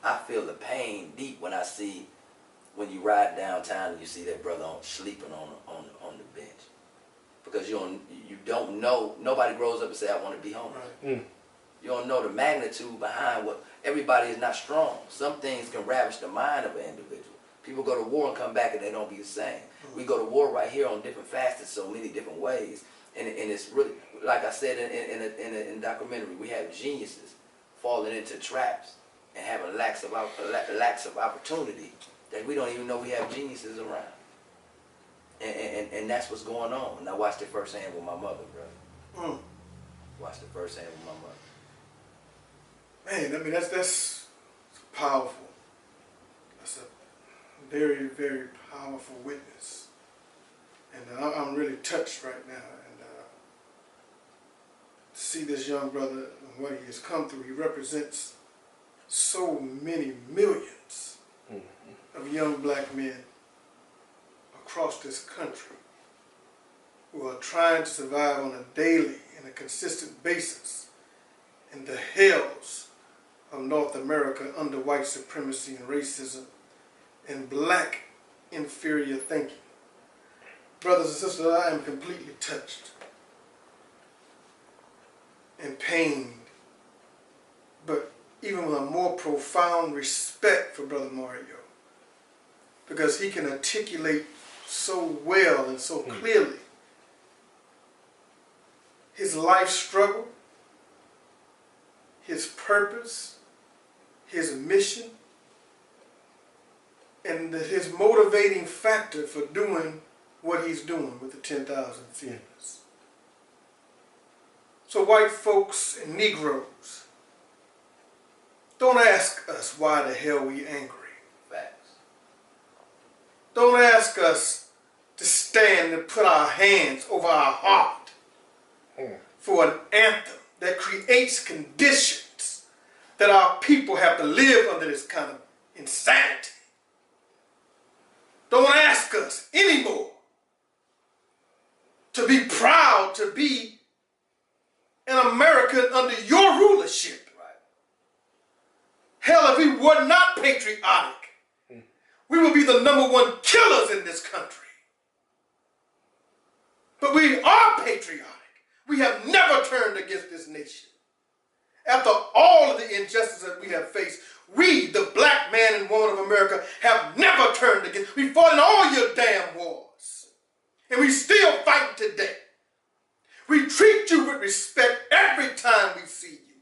I feel the pain deep when you ride downtown and you see that brother sleeping on the bench, because you don't know. Nobody grows up and say, I want to be homeless. Right. You don't know the magnitude behind what. Everybody is not strong. Some things can ravish the mind of an individual. People go to war and come back and they don't be the same. We go to war right here on different facets, so many different ways, and it's really, like I said in a documentary, we have geniuses falling into traps and having lacks of opportunity that we don't even know we have geniuses around. And that's what's going on. And I watched it firsthand with my mother, brother. Watched it firsthand with my mother. Man, I mean, that's powerful. That's a very, very powerful witness. And I'm really touched right now. And to see this young brother and what he has come through, he represents so many millions young black men across this country who are trying to survive on a daily and a consistent basis in the hells of North America under white supremacy and racism and black inferior thinking. Brothers and sisters, I am completely touched and pained, but even with a more profound respect for Brother Mario, because he can articulate so well and so clearly his life struggle, his purpose, his mission, and his motivating factor for doing what he's doing with the 10,000 Fearless. So white folks and Negroes, don't ask us why the hell we angry. Facts. Don't ask us to stand and put our hands over our heart for an anthem that creates conditions that our people have to live under this kind of insanity. Don't ask us anymore to be proud to be an American under your rulership. Right. Hell, if we were not patriotic, we would be the #1 killers in this country. But we are patriotic. We have never turned against this nation. After all of the injustice that we have faced, we, the black man and woman of America, have never turned against. We fought in all your damn wars. And we still fight today. We treat you with respect every time we see you.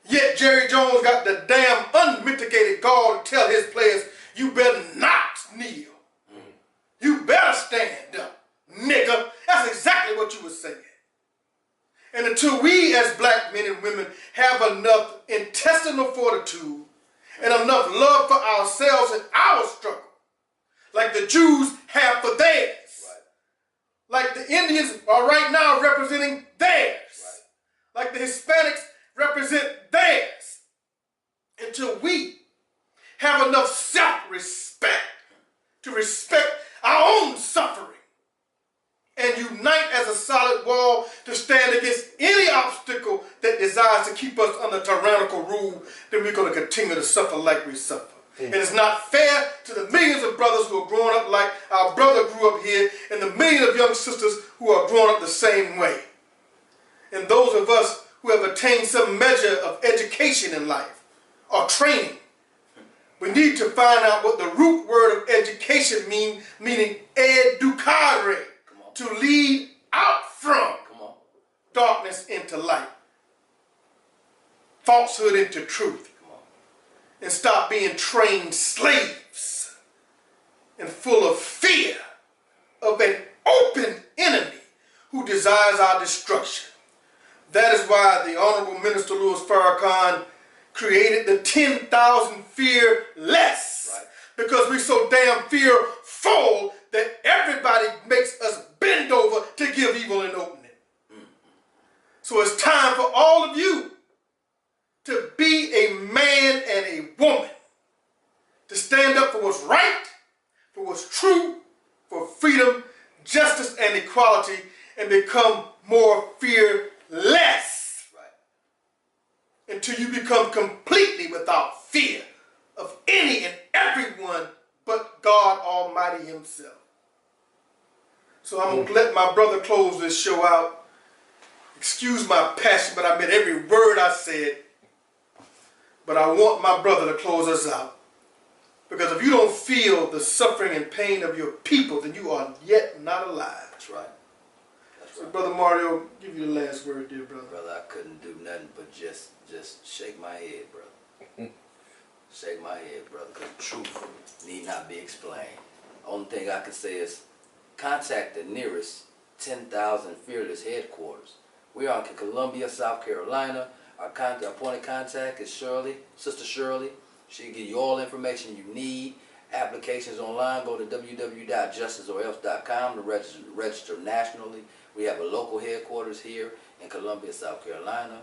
Yet Jerry Jones got the damn unmitigated gall to tell his players, you better not kneel. You better stand up, nigga. That's exactly what you were saying. And until we as black men and women have enough intestinal fortitude and enough love for ourselves and our struggle, like the Jews have for theirs, like the Indians are right now representing theirs, like the Hispanics represent theirs, until we have enough self-respect to respect our own suffering and unite as a solid wall to stand against any obstacle that desires to keep us under tyrannical rule, then we're going to continue to suffer like we suffer. And it's not fair to the millions of brothers who are growing up like our brother grew up here, and the millions of young sisters who are growing up the same way. And those of us who have attained some measure of education in life or training, we need to find out what the root word of education means, meaning educare, to lead out from darkness into light, falsehood into truth, and stop being trained slaves and full of fear of an open enemy who desires our destruction. That is why the Honorable Minister Louis Farrakhan created the 10,000 Fearless, because we're so damn fearful that everybody makes us bend over to give evil an opening. So it's time for all of you to be a man and a woman, to stand up for what's right, for what's true, for freedom, justice, and equality, and become more fearless. Until you become completely without fear of any and everyone but God Almighty himself. So I'm going to let my brother close this show out. Excuse my passion, but I meant every word I said. But I want my brother to close us out. Because if you don't feel the suffering and pain of your people, then you are yet not alive. That's right. That's So right. Brother Mario, give you the last word, dear brother. Brother, I couldn't do nothing but just shake my head, brother. Shake my head, brother, because truth need not be explained. Only thing I can say is contact the nearest 10,000 Fearless headquarters. We are in Columbia, South Carolina. Our point of contact is Shirley, Sister Shirley. She'll give you all the information you need. Applications online, go to www.justiceorelse.com to register nationally. We have a local headquarters here in Columbia, South Carolina.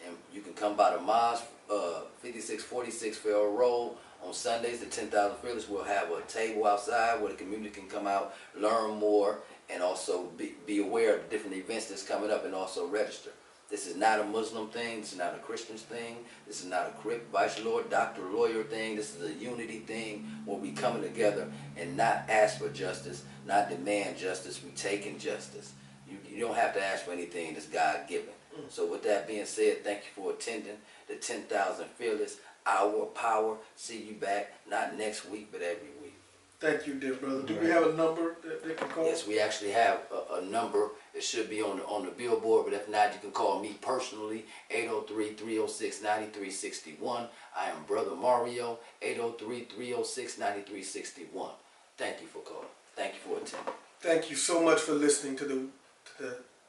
And you can come by the mosque 5646 Farrell Road. On Sundays, the 10,000 Fearless will have a table outside where the community can come out, learn more, and also be aware of the different events that's coming up and also register. This is not a Muslim thing. This is not a Christian thing. This is not a Crip, Vice Lord, Doctor, Lawyer thing. This is a unity thing where we coming together and not ask for justice, not demand justice. We taking justice. You don't have to ask for anything that's God-given. So with that being said, thank you for attending the 10,000 Fearless Hour of Power. See you back, not next week, but every week. Thank you, dear brother. Do we have a number that they can call? Yes, we actually have a number. It should be on the billboard, but if not, you can call me personally, 803-306-9361. I am Brother Mario, 803-306-9361. Thank you for calling. Thank you for attending. Thank you so much for listening to the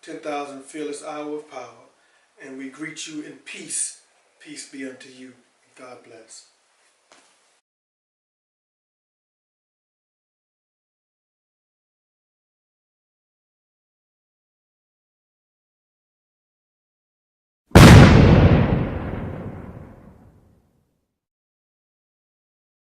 10,000 Fearless Hour of Power. And we greet you in peace. Peace be unto you. God bless.